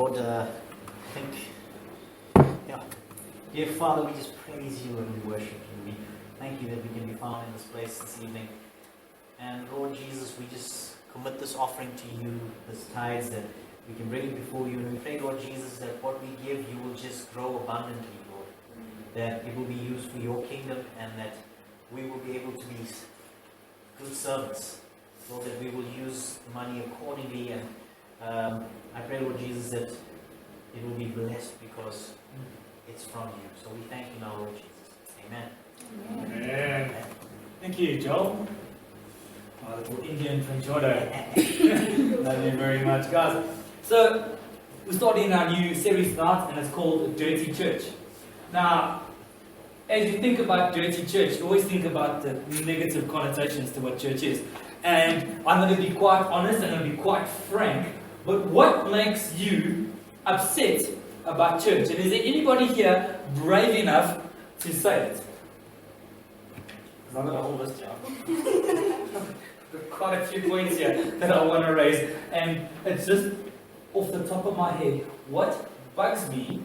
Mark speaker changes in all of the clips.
Speaker 1: Lord, I think, dear Father, we just praise you and we worship you. We thank you that we can be found in this place this evening. And Lord Jesus, we just commit this offering to you, this tithes, that we can bring it before you. And we pray, Lord Jesus, that what we give, you will just grow abundantly, Lord. That it will be used for your kingdom and that we will be able to be good servants. Lord, that we will use the money accordingly. And I pray, Lord Jesus, that it will be blessed because it's from you. So we thank you now, Lord Jesus. Amen.
Speaker 2: Amen. Thank you, Joel. My little Indian from Jordan. Love you very much, guys. So, we're starting our new series tonight, and it's called Dirty Church. Now, as you think about dirty church, you always think about the negative connotations to what church is. And I'm going to be quite honest, I'm going to be quite frank, but what makes you upset about church? And is there anybody here brave enough to say it? Because I've got a whole list here. I've got quite a few points here that I want to raise. And it's just off the top of my head, what bugs me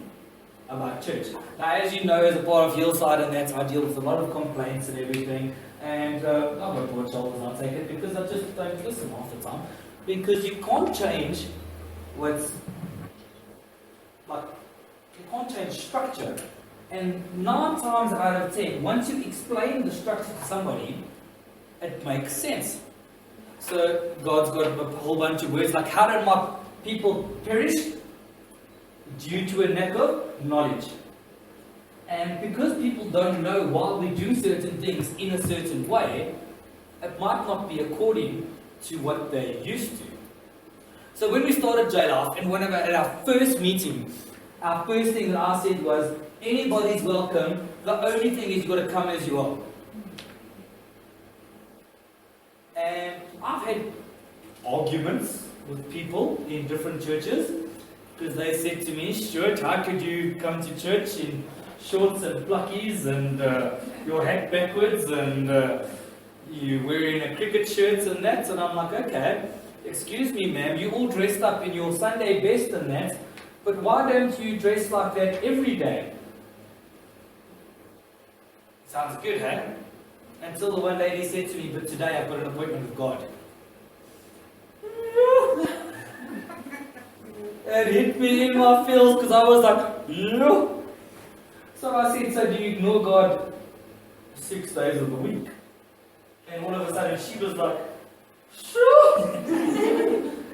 Speaker 2: about church? Now, as you know, as a part of Hillside and that, I deal with a lot of complaints and everything. And I've got broad shoulders, I'll take it, because I just don't listen half the time. Because you can't change what's... like, you can't change structure. And 9 times out of 10, once you explain the structure to somebody, it makes sense. So God's got a whole bunch of words like, how did my people perish? Due to a lack of knowledge. And because people don't know why we do certain things in a certain way, it might not be according to what they're used to. So when we started J-Life, and whenever at our first meeting, our first thing that I said was, anybody's welcome, the only thing is you've got to come as you are. And I've had arguments with people in different churches, because they said to me, Stewart, how could you come to church in shorts and pluckies and your hat backwards and you wearing a cricket shirt and that? And I'm like, okay, excuse me ma'am, you all dressed up in your Sunday best and that, but why don't you dress like that every day? Sounds good, hey? Until the one lady said to me, but today I've got an appointment with God. It hit me in my feels because I was like, no. So I said, so do you ignore God 6 days of the week? And all of a sudden she was like, sure.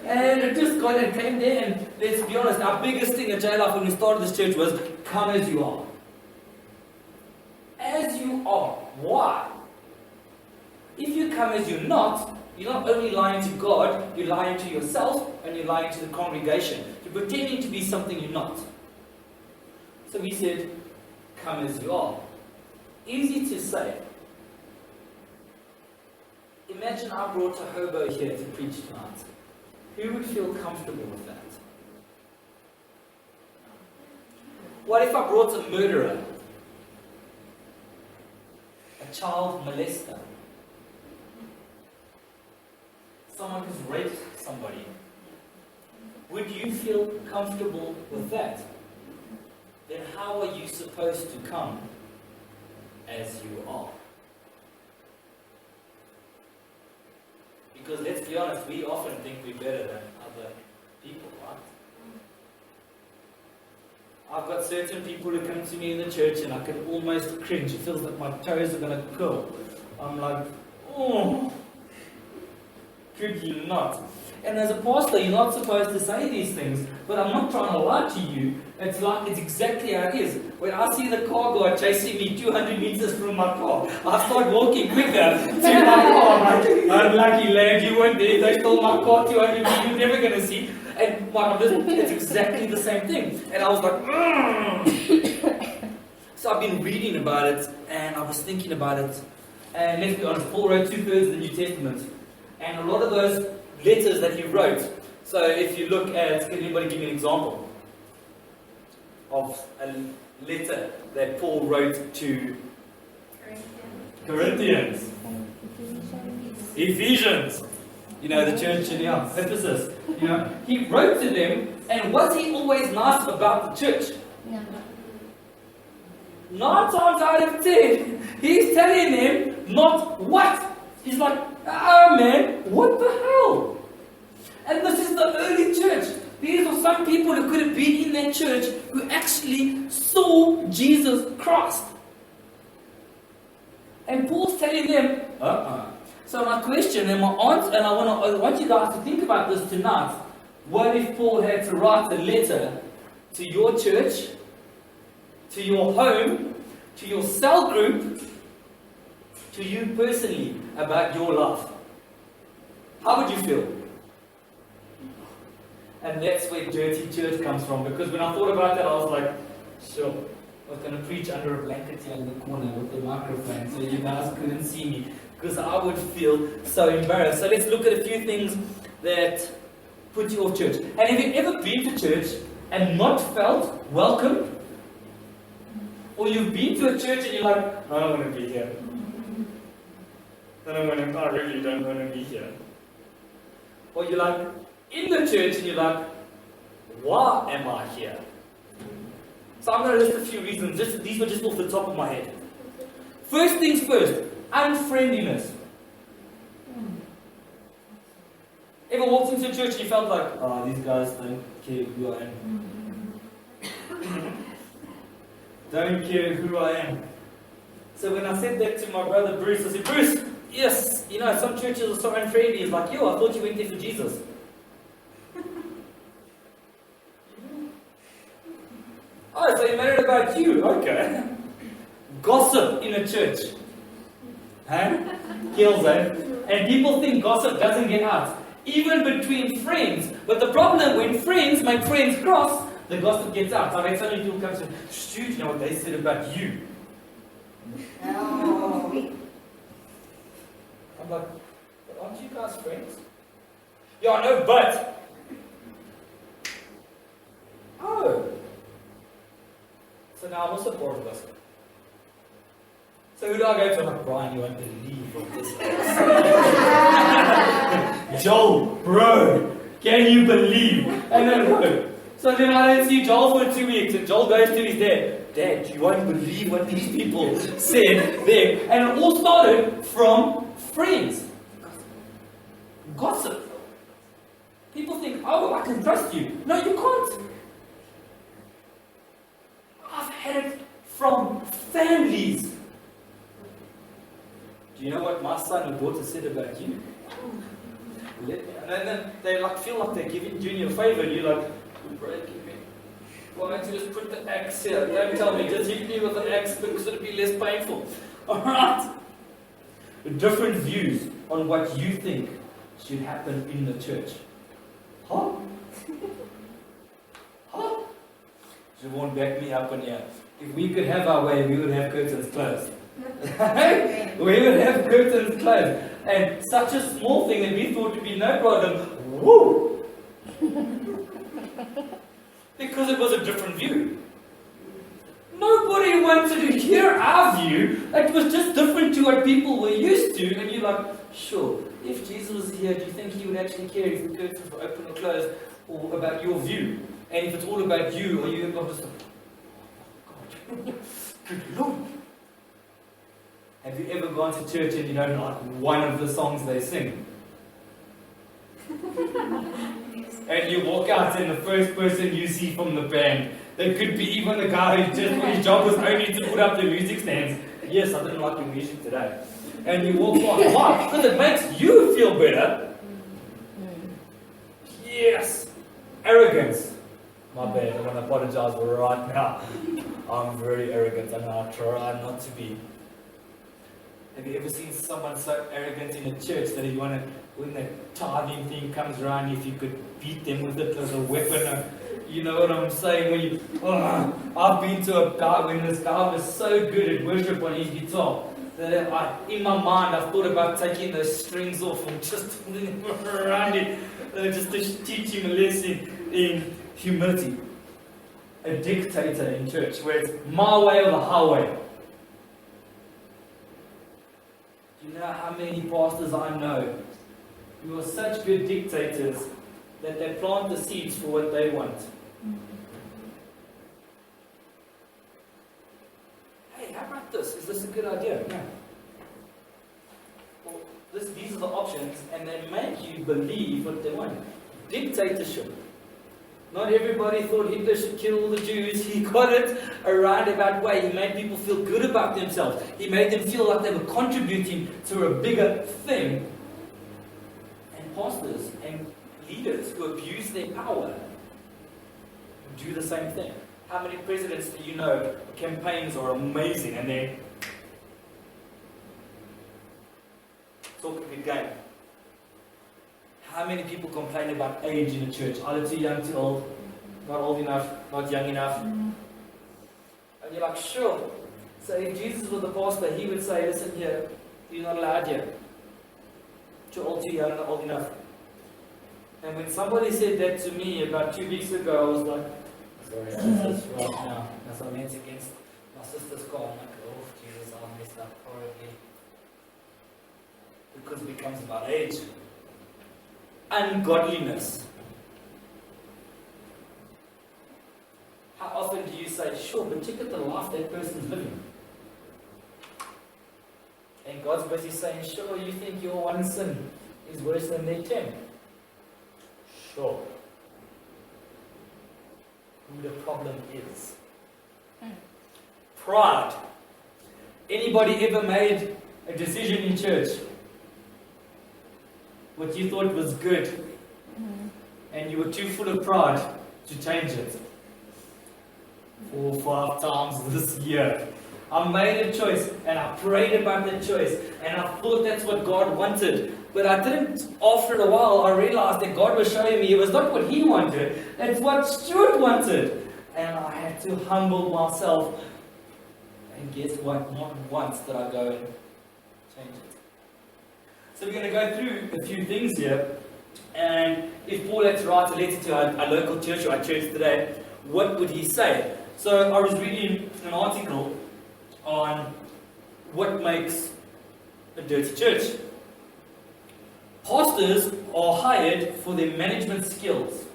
Speaker 2: And it just got and came there, and let's be honest, our biggest thing at J-Life when we started this church was, come as you are. As you are. Why? If you come as you're not only lying to God, you're lying to yourself and you're lying to the congregation. You're pretending to be something you're not. So we said, come as you are. Easy to say. Imagine I brought a hobo here to preach tonight. Who would feel comfortable with that? What if I brought a murderer? A child molester? Someone who's raped somebody? Would you feel comfortable with that? Then how are you supposed to come as you are? Because let's be honest, we often think we're better than other people, right? I've got certain people who come to me in the church and I can almost cringe. It feels like my toes are going to curl. I'm like, oh, could you not? And as a pastor, you're not supposed to say these things, but I'm not trying to lie to you. It's exactly how it is. When I see the car guard chasing me 200 meters from my car, I start walking quicker to my car. I'm like, unlucky lad, you weren't there. They stole my car 200 meters. You're never going to see. And it's exactly the same thing. And I was like, So I've been reading about it, and I was thinking about it. And let's be honest, Paul wrote 2/3 of the New Testament. And a lot of those letters that he wrote. So if you look at, can anybody give me an example of a letter that Paul wrote to Corinthians? Ephesians. the church in Ephesus. He wrote to them, and was he always nice about the church?
Speaker 3: No.
Speaker 2: 9 times out of 10, he's telling them not what. He's like, man, what the hell? And this is the early church. These are some people who could have been in that church who actually saw Jesus Christ. And Paul's telling them, So my question and my answer, and I want you guys to think about this tonight. What if Paul had to write a letter to your church, to your home, to your cell group, to you personally about your life? How would you feel? And that's where dirty church comes from. Because when I thought about that, I was like, sure, I was going to preach under a blanket here in the corner with the microphone so you guys couldn't see me. Because I would feel so embarrassed. So let's look at a few things that put you off church. And have you ever been to church and not felt welcome? Or you've been to a church and you're like, I don't want to be here. I really don't want to be here. Or you're like, in the church and you're like, why am I here? So I'm going to list a few reasons. These were just off the top of my head. First things first, unfriendliness. Ever walked into a church and you felt like, these guys don't care who I am. Don't care who I am. So when I said that to my brother Bruce, I said, Bruce, yes, some churches are so unfriendly. He's like, I thought you went there for Jesus. Oh, so you made it about you? Okay. Gossip in a church. Kills, And people think gossip doesn't get out. Even between friends. But the problem when friends make friends cross, the gossip gets out. So so many people come and say, Stewart, you know what they said about you?
Speaker 3: No.
Speaker 2: I'm like, but aren't you guys friends? Yeah, I know, but. Oh. So now I'm also part of gossip. So who do I go to? I'm like, Brian, you won't believe what this is. Joel, bro, can you believe? And then no. So then I don't see Joel for 2 weeks, and Joel goes to his dad. Dad, you won't believe what these people said there. And it all started from friends. Gossip. People think, I can trust you. No, you can't. I've had it from families. Do you know what my son or daughter said about you? And then they feel like they're giving Junior a favor, and you're like, you're breaking me. Why don't you just put the axe here? Don't tell me, just hit me with an axe because it'll be less painful. Alright? Different views on what you think should happen in the church. Huh? Huh? You won't back me up on here. If we could have our way, we would have curtains closed. We would have curtains closed. And such a small thing that we thought would be no problem, woo! Because it was a different view. Nobody wanted to hear our view. It was just different to what people were used to. And you're like, sure, if Jesus was here, do you think he would actually care if the curtains were open or closed, or about your view? And if it's all about you, are you just like, God, good Lord. Have you ever gone to church and you don't like one of the songs they sing? And you walk out and the first person you see from the band, they could be even the guy who just, his job was only to put up the music stands. Yes, I didn't like your music today. And you walk on. Why? Because it makes you feel better. Yes. Arrogance. My bad, I want to apologize right now. I'm very arrogant and I try not to be. Have you ever seen someone so arrogant in a church that you want to, when the tithing thing comes around, if you could beat them with it as a weapon? You know what I'm saying? When you, I've been to a guy when this guy was so good at worship on his guitar that in my mind I thought about taking those strings off and just pulling him around it, just to teach him a lesson in humility. A dictator in church where it's my way or the highway. Do you know how many pastors I know who are such good dictators that they plant the seeds for what they want. Hey, how about this? Is this a good idea? Yeah. Well, these are the options, and they make you believe what they want. Dictatorship. Not everybody thought Hitler should kill all the Jews. He got it a roundabout way. He made people feel good about themselves. He made them feel like they were contributing to a bigger thing. And pastors and leaders who abuse their power do the same thing. How many presidents do you know campaigns are amazing and then talk a good game? How many people complain about age in the church? Either too young, too old, not old enough, not young enough. And you're like, sure. So if Jesus was the pastor, he would say, listen here, you're not allowed here. Too old, too young, not old enough. And when somebody said that to me about 2 weeks ago, I was like, sorry, Jesus, right now. That's what I meant against my sister's car. I'm like, oh, Jesus, I messed up horribly. Because it becomes about age. Ungodliness. How often do you say, sure, but check out the life that person's living? And God's busy saying, sure, you think your one sin is worse than their 10? Sure. Who the problem is? Pride. Anybody ever made a decision in church? What you thought was good, and you were too full of pride to change it. 4 or 5 times this year. I made a choice, and I prayed about that choice, and I thought that's what God wanted. But I didn't, after a while, I realized that God was showing me it was not what He wanted, it's what Stewart wanted. And I had to humble myself. And guess what? Not once did I go and change it. So we're going to go through a few things here, and if Paul had to write a letter to our local church or our church today, what would he say? So I was reading an article on what makes a dirty church. Pastors are hired for their management skills.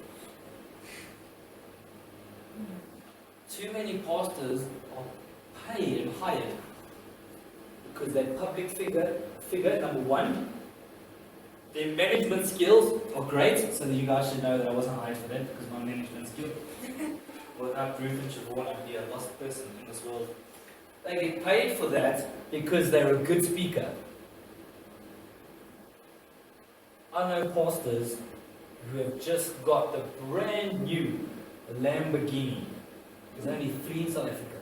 Speaker 2: Too many pastors are paid and hired because they're public figure, number one. Their management skills are great, so that you guys should know that I wasn't hired for that because my management skills, without Ruth and Siobhan, I'd be a lost person in this world. They get paid for that because they're a good speaker. I know pastors who have just got the brand new Lamborghini. There's only 3 in South Africa.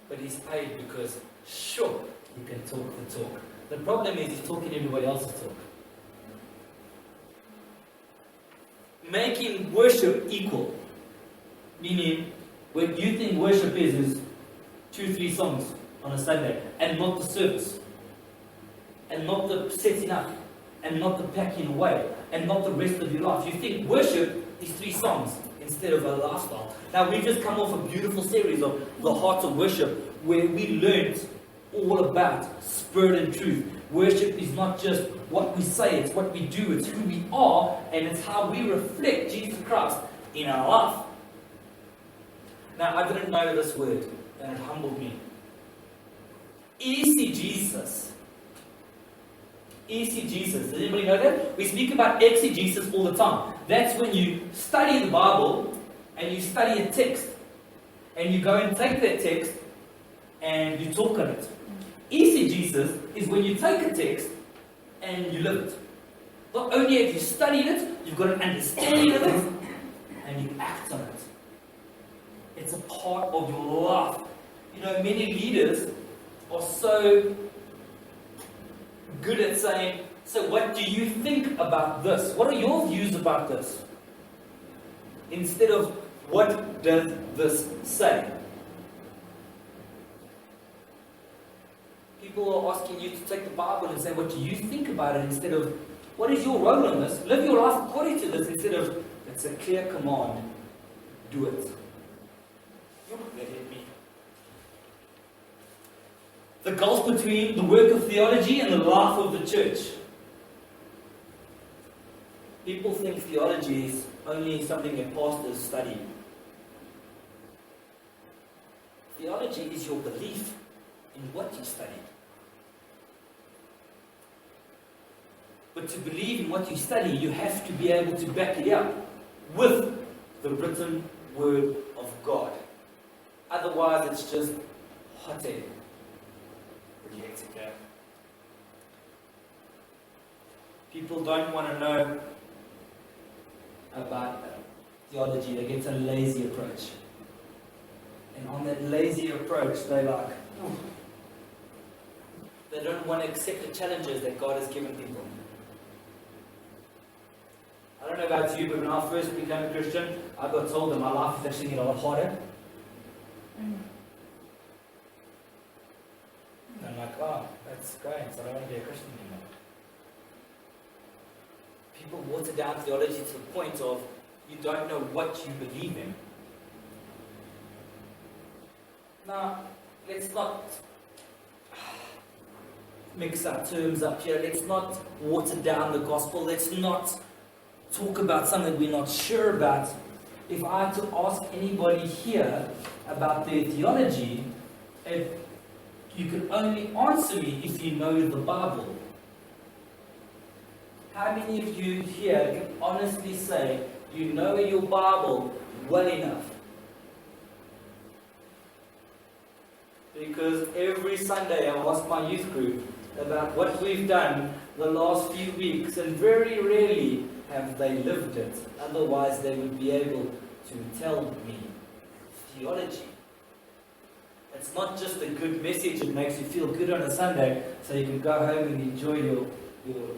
Speaker 2: But he's paid because, sure, he can talk the talk. The problem is he's talking everybody else's talk. Making worship equal. Meaning, what you think worship is 2-3 songs on a Sunday, and not the service, and not the setting up, and not the packing away, and not the rest of your life. You think worship is 3 songs instead of a lifestyle. Now, we've just come off a beautiful series of the Heart of Worship, where we learned all about spirit and truth. Worship is not just what we say, it's what we do, it's who we are, and it's how we reflect Jesus Christ in our life. Now, I didn't know this word, and it humbled me. Exegesis. Exegesis. Does anybody know that? We speak about exegesis all the time. That's when you study the Bible, and you study a text, and you go and take that text, and you talk on it. Exegesis is when you take a text and you live it. Not only have you studied it, you've got an understanding of it, and you act on it. It's a part of your life. You know, many leaders are so good at saying, so what do you think about this? What are your views about this? Instead of, what does this say? People are asking you to take the Bible and say, what do you think about it? Instead of, what is your role in this? Live your life according to this. Instead of, it's a clear command. Do it. That hit me. The gulf between the work of theology and the life of the church. People think theology is only something that pastors study. Theology is your belief in what you studied. But to believe in what you study, you have to be able to back it up with the written word of God. Otherwise, it's just hot air. Pretty hectic, eh? People don't want to know about theology. They get a lazy approach. And on that lazy approach, they don't want to accept the challenges that God has given people. I don't know about you, but when I first became a Christian, I got told that my life is actually a lot harder. And I'm like, oh, that's great, so I don't want to be a Christian anymore. People water down theology to the point of you don't know what you believe in. Now, let's not mix our terms up here. Let's not water down the gospel. Let's not talk about something we're not sure about. If I had to ask anybody here about their theology, if you could only answer me if you know the Bible. How many of you here can honestly say you know your Bible well enough? Because every Sunday I ask my youth group about what we've done the last few weeks, and very rarely have they lived it. Otherwise they would be able to tell me theology. It's not just a good message that makes you feel good on a Sunday so you can go home and enjoy your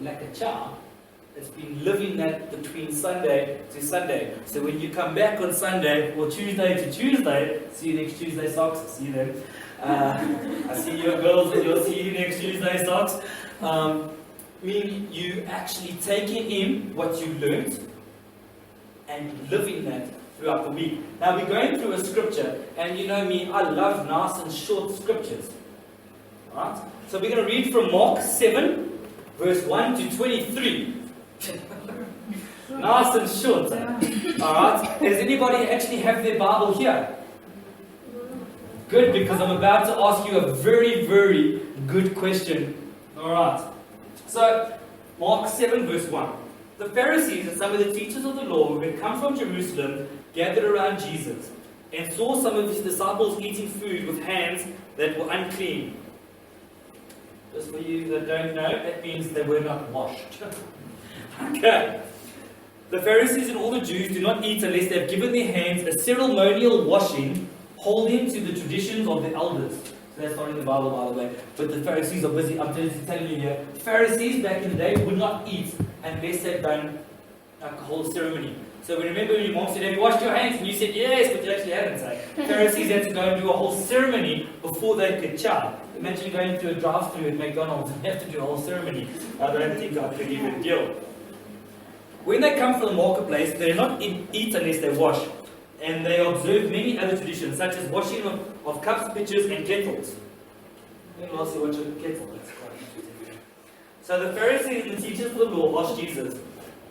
Speaker 2: lekker chow. It's been living that between Sunday to Sunday. So when you come back on Sunday, or Tuesday to Tuesday, see you next Tuesday, socks, I see them. I see your girls with your see you next Tuesday socks. Meaning you actually taking in what you learned and living that throughout the week. Now we're going through a scripture, and you know me, I love nice and short scriptures. Alright? So we're going to read from Mark 7, verse 1 to 23. Nice and short. Alright? Does anybody actually have their Bible here? Good, because I'm about to ask you a very, very good question. Alright. So, Mark 7 verse 1. The Pharisees and some of the teachers of the law who had come from Jerusalem gathered around Jesus and saw some of his disciples eating food with hands that were unclean. Just for you that don't know, that means they were not washed. Okay. The Pharisees and all the Jews do not eat unless they have given their hands a ceremonial washing, holding to the traditions of the elders. So that's not in the Bible, by the way. But the Pharisees are busy. I'm just telling you here. Pharisees back in the day would not eat unless they'd done a whole ceremony. So we remember when your mom said, have you washed your hands? And you said, yes, but you actually hadn't. So Pharisees had to go and do a whole ceremony before they could chow. Imagine going through a drive-thru at McDonald's and have to do a whole ceremony. I don't think I could even deal. When they come from the marketplace, they do not eat unless they wash. And they observe many other traditions, such as washing of cups, pitchers, and kettles. When last you watched a kettle? That's quite interesting. So the Pharisees and the teachers of the law asked Jesus,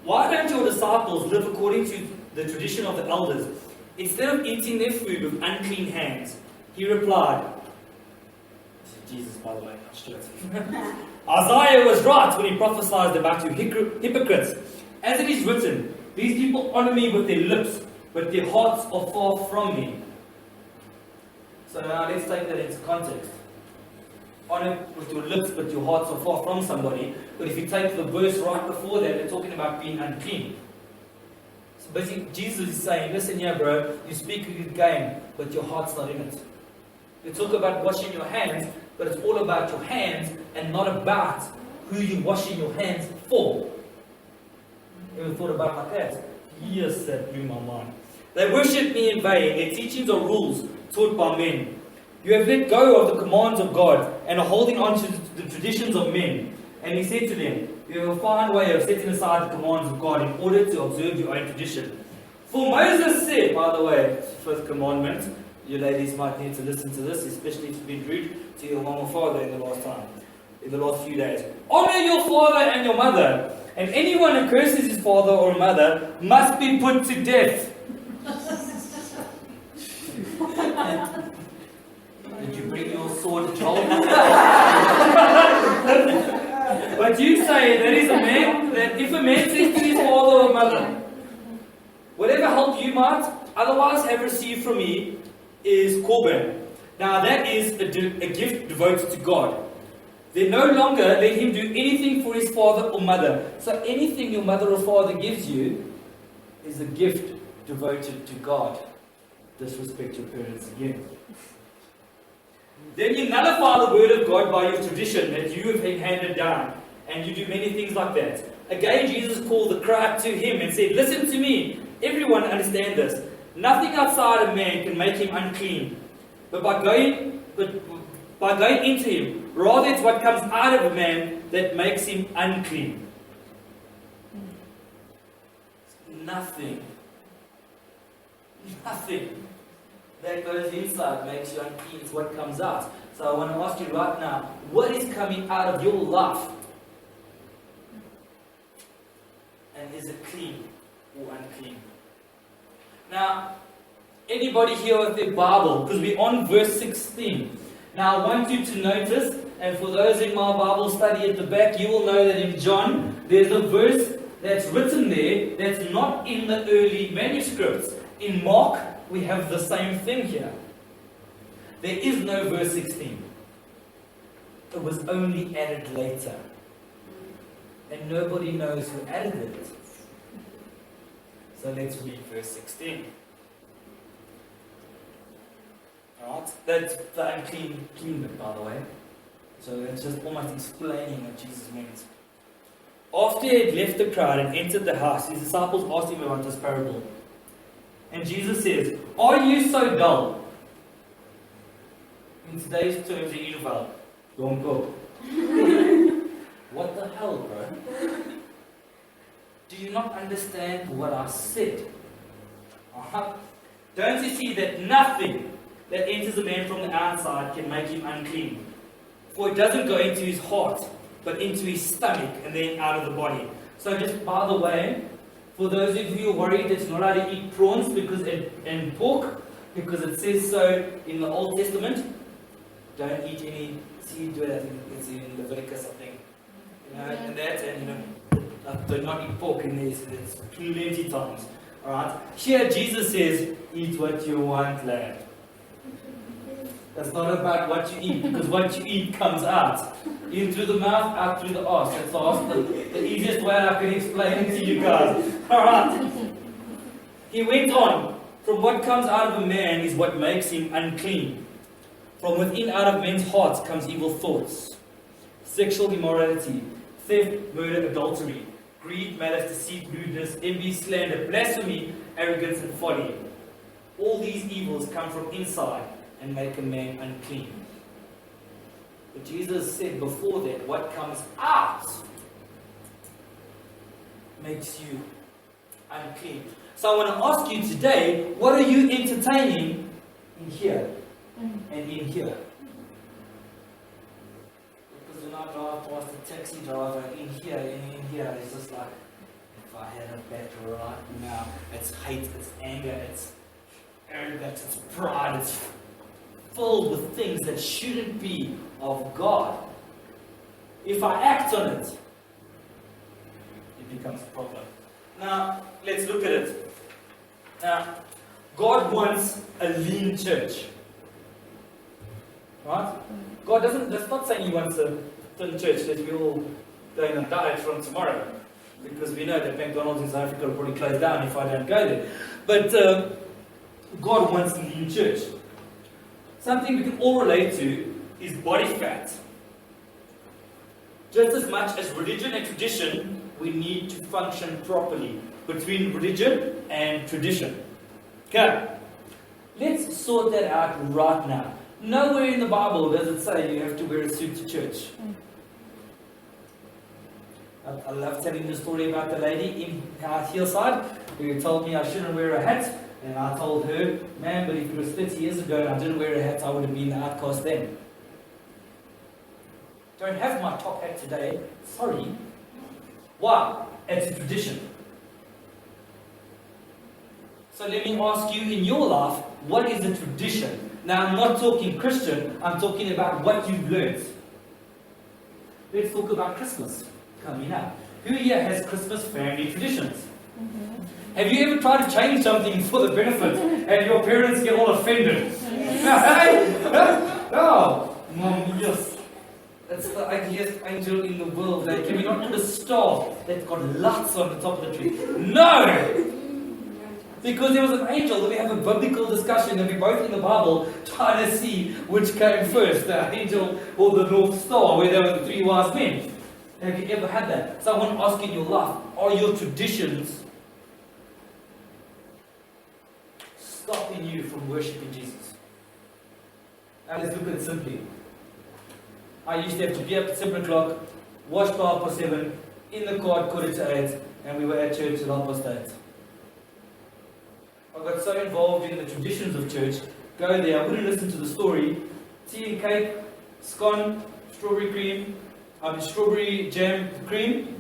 Speaker 2: why don't your disciples live according to the tradition of the elders, instead of eating their food with unclean hands? He replied, this is Jesus, by the way, not Stewart. Isaiah was right when he prophesied about you hypocrites. As it is written, these people honor me with their lips, but their hearts are far from me. So now let's take that into context. Honor with your lips, but your hearts are far from somebody. But if you take the verse right before that, they're talking about being unclean. So basically, Jesus is saying, listen here, bro, you speak a good game, but your heart's not in it. You talk about washing your hands, but it's all about your hands and not about who you're washing your hands for. Ever thought about it like that? Yes, that blew my mind. They worship me in vain. Their teachings are rules taught by men. You have let go of the commands of God and are holding on to the traditions of men. And he said to them, you have a fine way of setting aside the commands of God in order to observe your own tradition. For Moses said, by the way, fifth commandment, you ladies might need to listen to this, especially if you've been rude to your mom or father in the last few days. Honor your father and your mother, And anyone who curses his father or mother must be put to death.
Speaker 1: Did you bring your sword, Joel?
Speaker 2: But you say that if a man says to his father or mother, whatever help you might otherwise have received from me is korban. Now that is a gift devoted to God. Then no longer let him do anything for his father or mother. So anything your mother or father gives you is a gift devoted to God. Disrespect your parents again. Then you nullify the word of God by your tradition that you have handed down. And you do many things like that. Again, Jesus called the crowd to him and said, listen to me. Everyone understand this. Nothing outside of man can make him unclean. But by going into him, rather it's what comes out of a man that makes him unclean. Nothing that goes inside makes you unclean. It's what comes out. So I want to ask you right now, what is coming out of your life? And is it clean or unclean? Now, anybody here with their Bible? Because we're on verse 16. Now, I want you to notice, and for those in my Bible study at the back, you will know that in John, there's a verse that's written there that's not in the early manuscripts. In Mark, we have the same thing here. There is no verse 16. It was only added later. And nobody knows who added it. So let's read verse 16. Alright, that's the unclean bit, by the way. So it's just almost explaining what Jesus meant. After he had left the crowd and entered the house, his disciples asked him about this parable. And Jesus says, are you so dull? In today's terms, in Edenvale, don't go. What the hell, bro? Do you not understand what I said? Don't you see that nothing that enters a man from the outside can make him unclean? For it doesn't go into his heart, but into his stomach and then out of the body. So just by the way, for those of you who are worried that you're not allowed to eat prawns and pork, because it says so in the Old Testament, don't eat any seafood. I think it's in Leviticus, I think. And that, and do not eat pork in this. It's plenty times. Alright? Here Jesus says, eat what you want, lad. That's not about what you eat, because what you eat comes out. In through the mouth, out through the arse. That's the easiest way I can explain it to you guys. Alright? He went on. From what comes out of a man is what makes him unclean. From within out of men's hearts comes evil thoughts, sexual immorality, theft, murder, adultery, greed, malice, deceit, lewdness, envy, slander, blasphemy, arrogance, and folly. All these evils come from inside and make a man unclean. But Jesus said before that, what comes out makes you unclean. So I want to ask you today, what are you entertaining in here and in here? Because when I drive past the taxi driver in here and in here, it's just like, if I had a battle right now, it's hate, it's anger, it's arrogance, it's pride, it's filled with things that shouldn't be of God. If I act on it, it becomes a problem. Now, let's look at it. Now, God wants a lean church. Right? God that's not saying He wants a thin church that we all go on a diet from tomorrow. Because we know that McDonald's in South Africa will probably close down if I don't go there. But God wants a lean church. Something we can all relate to is body fat. Just as much as religion and tradition, we need to function properly between religion and tradition. Okay, let's sort that out right now. Nowhere in the Bible does it say you have to wear a suit to church. I love telling the story about the lady in Hillside who told me I shouldn't wear a hat. And I told her, man, but if it was 30 years ago and I didn't wear a hat, I would have been the outcast then. Don't have my top hat today. Sorry. Why? it's a tradition. So let me ask you, in your life, what is a tradition? Now, I'm not talking Christian, I'm talking about what you've learned. Let's talk about Christmas coming up. Who here has Christmas family traditions? Have you ever tried to change something for the benefit and your parents get all offended? Oh, Mom, yes. That's the ugliest angel in the world. Can we not put a star that's got lights on the top of the tree? No! Because there was an angel that we have a biblical discussion and we're both in the Bible trying to see which came first, the angel or the North Star, where there were the three wise men. Have you ever had that? So I want to ask you in your life, are your traditions stopping you from worshipping Jesus? Now let's look at it simply. I used to have to be up at 7 o'clock, wash by 7:30, in the car at 7:45, and we were at church at 8:30. I got so involved in the traditions of church, go there, I wouldn't listen to the story. Tea and cake, scone, strawberry jam cream,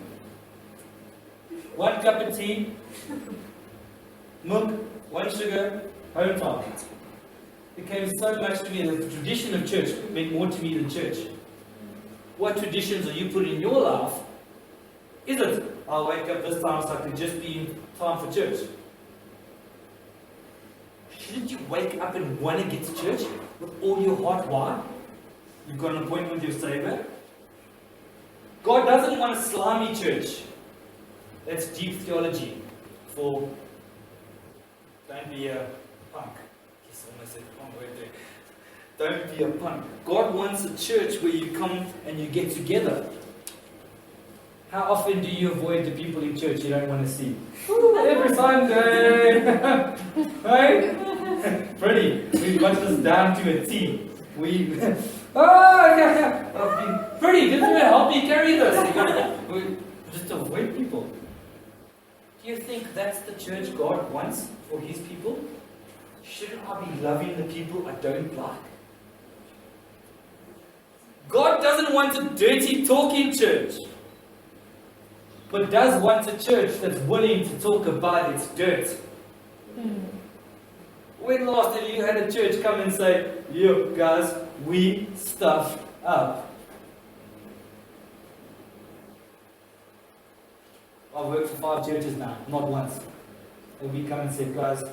Speaker 2: 1 cup of tea, milk, 1 sugar, home time. It became so much to me that the tradition of church meant more to me than church. What traditions are you putting in your life? Is it, I'll wake up this time so I can just be in time for church? Shouldn't you wake up and want to get to church with all your heart? Why? You've got an appointment with your Savior. God doesn't want a slimy church. That's deep theology for don't be a punk. Yes, I almost said punk right there. Don't be a punk. God wants a church where you come and you get together. How often do you avoid the people in church you don't want to see? Every Sunday! Right? Pretty. We've got this down to a T. We Pretty, just help me carry this. We just avoid people. Do you think that's the church God wants for His people? Shouldn't I be loving the people I don't like? God doesn't want a dirty talking church, but does want a church that's willing to talk about its dirt. When last have you had a church come and say, "Yo, guys, we stuffed up"? I've worked for 5 churches now, not once. And we come and say, "Guys,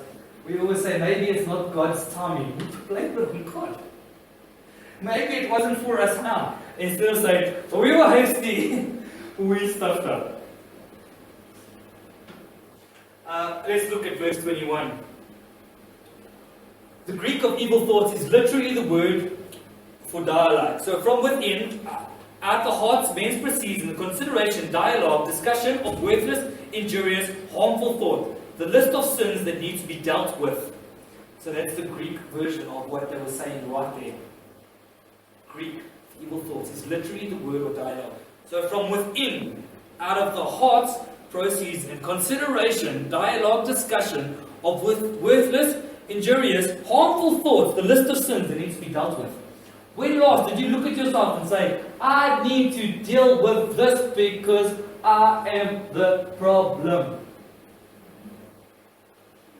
Speaker 2: we always say maybe it's not God's timing." We blame it on God. Maybe it wasn't for us now. Instead of saying, "We were hasty, we stuffed up." Let's look at verse 21. The Greek of evil thoughts is literally the word for dialogue. So from within, out the heart's men's proceeds in the consideration, dialogue, discussion of worthless, injurious, harmful thought. The list of sins that need to be dealt with. So that's the Greek version of what they were saying right there. Greek evil thoughts is literally the word or dialogue. So from within, out of the heart's proceeds and consideration, dialogue, discussion of worthless, injurious, harmful thoughts, the list of sins that needs to be dealt with. When last did you look at yourself and say, "I need to deal with this because I am the problem"?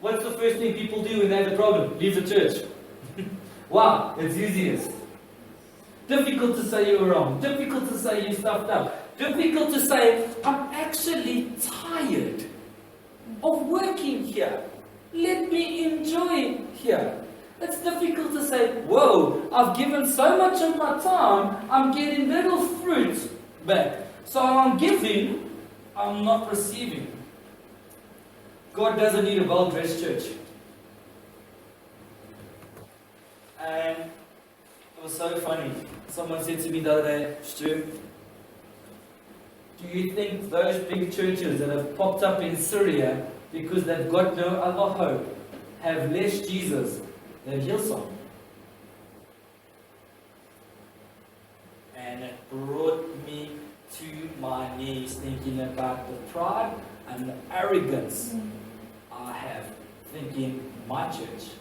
Speaker 2: What's the first thing people do when they have a problem? Leave the church. Wow, it's easiest. Difficult to say you were wrong. Difficult to say you stuffed up. Difficult to say, "I'm actually tired of working here. Let me enjoy here." It's difficult to say, "Whoa, I've given so much of my time, I'm getting little fruit back. So I'm giving, I'm not receiving." God doesn't need a well-dressed church. And it was so funny. Someone said to me the other day, "Stu, do you think those big churches that have popped up in Syria because they've got no other hope have less Jesus than Hillsong?" And it brought me to my knees thinking about the pride and the arrogance I have, thinking my church.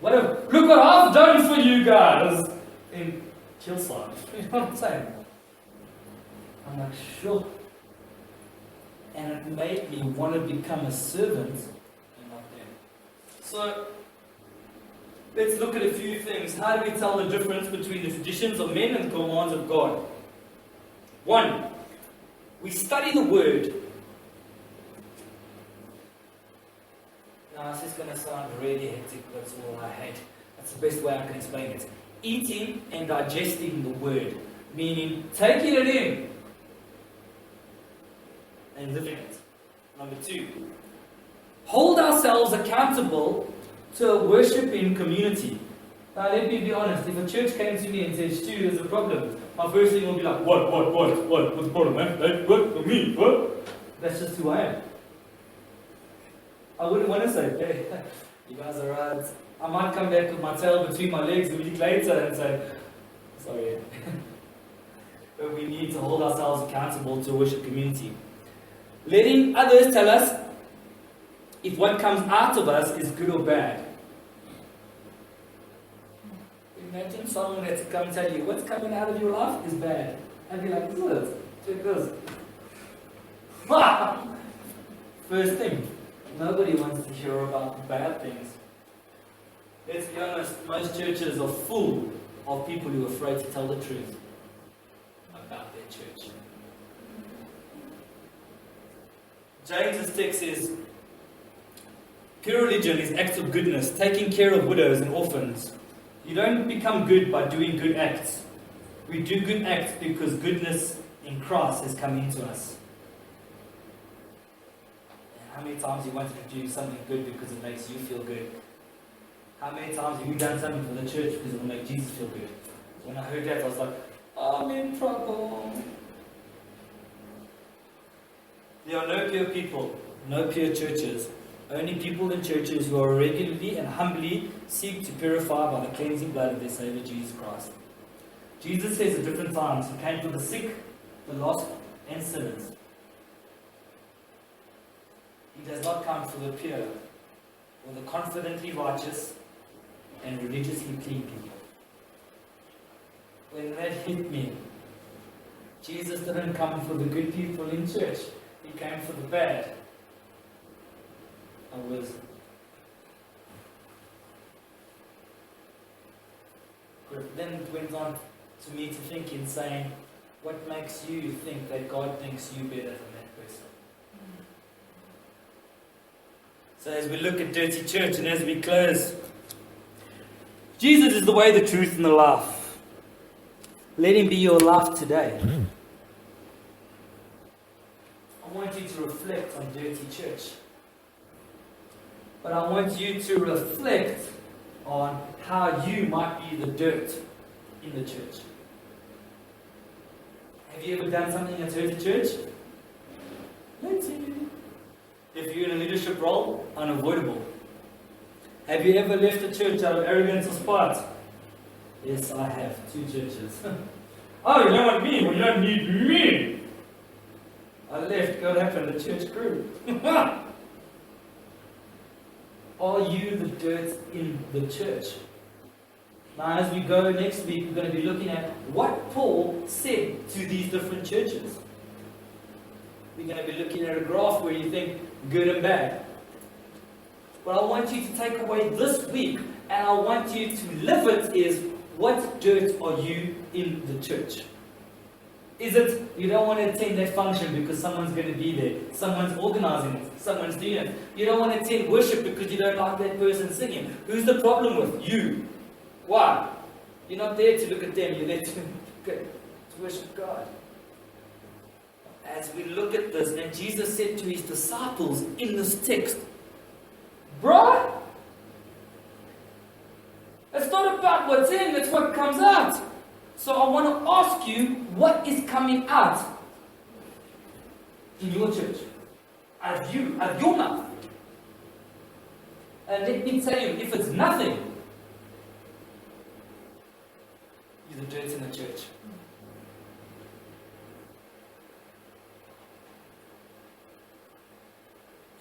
Speaker 2: Look what I've done for you guys in Hillsong. You know what I'm saying? I'm like, sure. and it made me want to become a servant and not them. So, let's look at a few things. How do we tell the difference between the traditions of men and the commands of God? 1. We study the Word. Now, this is going to sound really hectic, but it's all I hate. That's the best way I can explain it. Eating and digesting the Word, meaning taking it in and living it. Number 2, hold ourselves accountable to a worshipping community. Now, let me be honest. If a church came to me and said, Stu, there's a problem, my first thing will be like, what? What's the problem, man? What? Me? What? That's just who I am. I wouldn't want to say, hey, you guys are right. I might come back with my tail between my legs a week later and say, sorry. But we need to hold ourselves accountable to a worship community. Letting others tell us if what comes out of us is good or bad. Imagine someone that's come tell you what's coming out of your life is bad. And be like, good, check this. First thing, nobody wants to hear about bad things. Let's be honest, most churches are full of people who are afraid to tell the truth about their church. James's text says, pure religion is acts of goodness, taking care of widows and orphans. You don't become good by doing good acts. We do good acts because goodness in Christ has come into us. And how many times you wanted to do something good because it makes you feel good? How many times have you done something for the church because it will make Jesus feel good? When I heard that, I was like, I'm in trouble. There are no pure people, no pure churches. Only people in churches who are regularly and humbly seek to purify by the cleansing blood of their Savior Jesus Christ. Jesus says at different times, He came for the sick, the lost, and sinners. He does not come for the pure, or the confidently righteous, and religiously clean people. When that hit me, Jesus didn't come for the good people in church. He came for the bad. Then it went on to me to think in saying, what makes you think that God thinks you better than that person? So as we look at dirty church and as we close, Jesus is the way, the truth, and the life. Let Him be your life today. I want you to reflect on dirty church. But I want you to reflect on how you might be the dirt in the church. Have you ever done something that's hurt the church? Let's see. If you're in a leadership role, unavoidable. Have you ever left a church out of arrogance or spite? Yes, I have. 2 churches. Oh, you don't want me? Well, you don't need me. I left. What happened? The church grew. Are you the dirt in the church? Now, as we go next week, we're going to be looking at what Paul said to these different churches. We're going to be looking at a graph where you think good and bad. What I want you to take away this week, and I want you to live it, is what dirt are you in the church? Is it you don't want to attend that function because someone's going to be there, someone's organizing it, someone's doing it. You don't want to attend worship because you don't like that person singing. Who's the problem with? You. Why? You're not there to look at them, you're there to worship God. As we look at this, and Jesus said to His disciples in this text, bruh, it's not about what's in, it's what comes out. So I want to ask you, what is coming out in your church? Out of you, out of your mouth. And let me tell you, if it's nothing, you're the dirt in the church.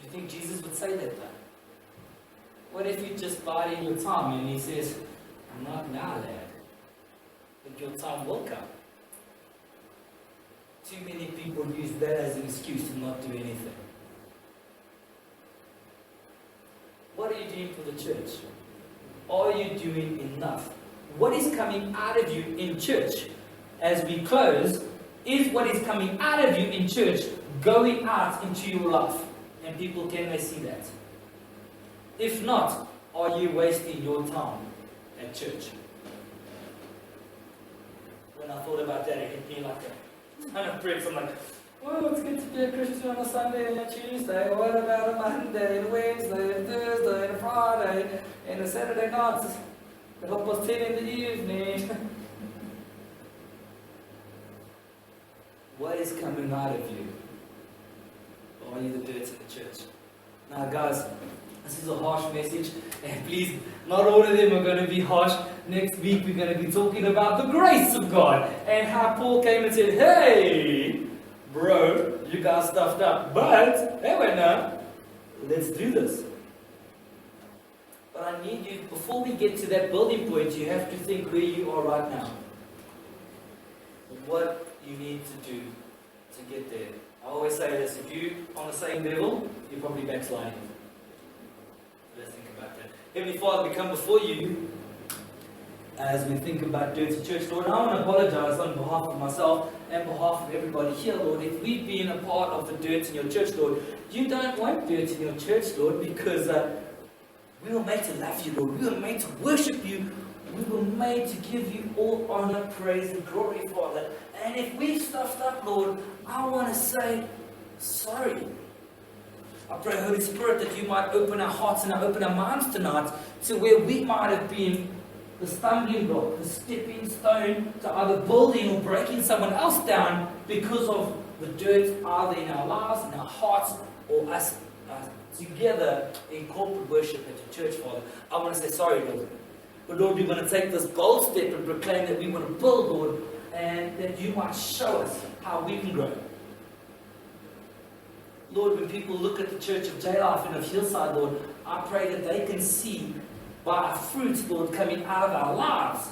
Speaker 2: Do you think Jesus would say that though? What if you just bide in your time and He says, I'm not now, lad, but your time will come. too many people use that as an excuse to not do anything. What are you doing for the church? Are you doing enough? What is coming out of you in church? As we close, is what is coming out of you in church going out into your life? And people, can they see that? If not, are you wasting your time at church? When I thought about that, it hit me like a ton of bricks. I'm like, oh, it's good to be a Christian on a Sunday and a Tuesday. What about a Monday and a Wednesday and a Thursday and a Friday and a Saturday night at 10:30 in the evening? What is coming out of you? Or are you the dirt in the church? Now, guys, this is a harsh message, and please, not all of them are going to be harsh. Next week, we're going to be talking about the grace of God and how Paul came and said, hey, bro, you got stuffed up, but, hey, wait now, let's do this. But I need you, before we get to that building point, you have to think where you are right now. What you need to do to get there. I always say this, if you're on the same level, you're probably backsliding. Let's think about that. Heavenly Father, we come before you as we think about Dirty Church, Lord. And I want to apologize on behalf of myself and behalf of everybody here, Lord. If we've been a part of the dirt in your church, Lord, you don't want dirt in your church, Lord, because we were made to love you, Lord. We were made to worship you. We were made to give you all honor, praise, and glory, Father. And if we've stuffed up, Lord, I want to say sorry. I pray, Holy Spirit, that you might open our hearts and open our minds tonight to where we might have been the stumbling block, the stepping stone to either building or breaking someone else down because of the dirt either in our lives, in our hearts, or us together in corporate worship at the church, Father. I want to say sorry, Lord. But Lord, we're going to take this bold step and proclaim that we want to build, Lord, and that you might show us how we can grow. Lord, when people look at the Church of J-Life and of Hillside, Lord, I pray that they can see by our fruits, Lord, coming out of our lives,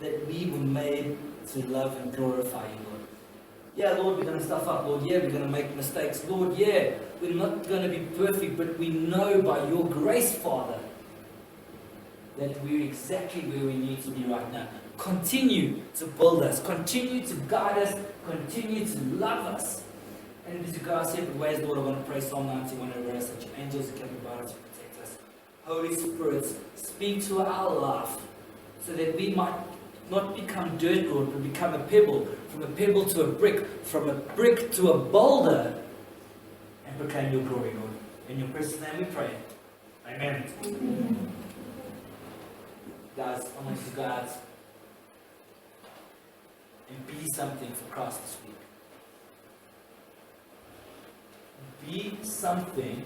Speaker 2: that we were made to love and glorify you, Lord. Yeah, Lord, we're going to stuff up, Lord. Yeah, we're going to make mistakes. Lord, yeah, we're not going to be perfect, but we know by your grace, Father, that we're exactly where we need to be right now. Continue to build us. Continue to guide us. Continue to love us. And as you go our separate ways, Lord, I want to pray Psalm 91 over us, that your angels can about us to protect us. Holy Spirit, speak to our life so that we might not become dirt, Lord, but become a pebble. From a pebble to a brick. From a brick to a boulder. And proclaim your glory, Lord. In your precious name we pray. Amen. Amen. Guys, I want you to go out and be something for Christ this week. Be something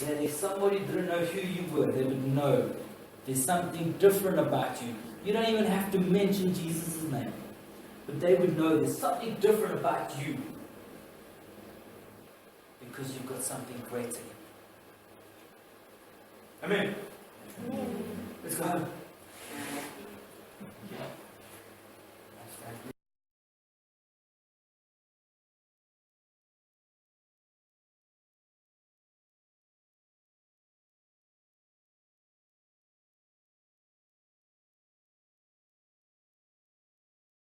Speaker 2: that if somebody didn't know who you were, they would know there's something different about you. You don't even have to mention Jesus' name, but they would know there's something different about you because you've got something greater. Amen. Let's go home.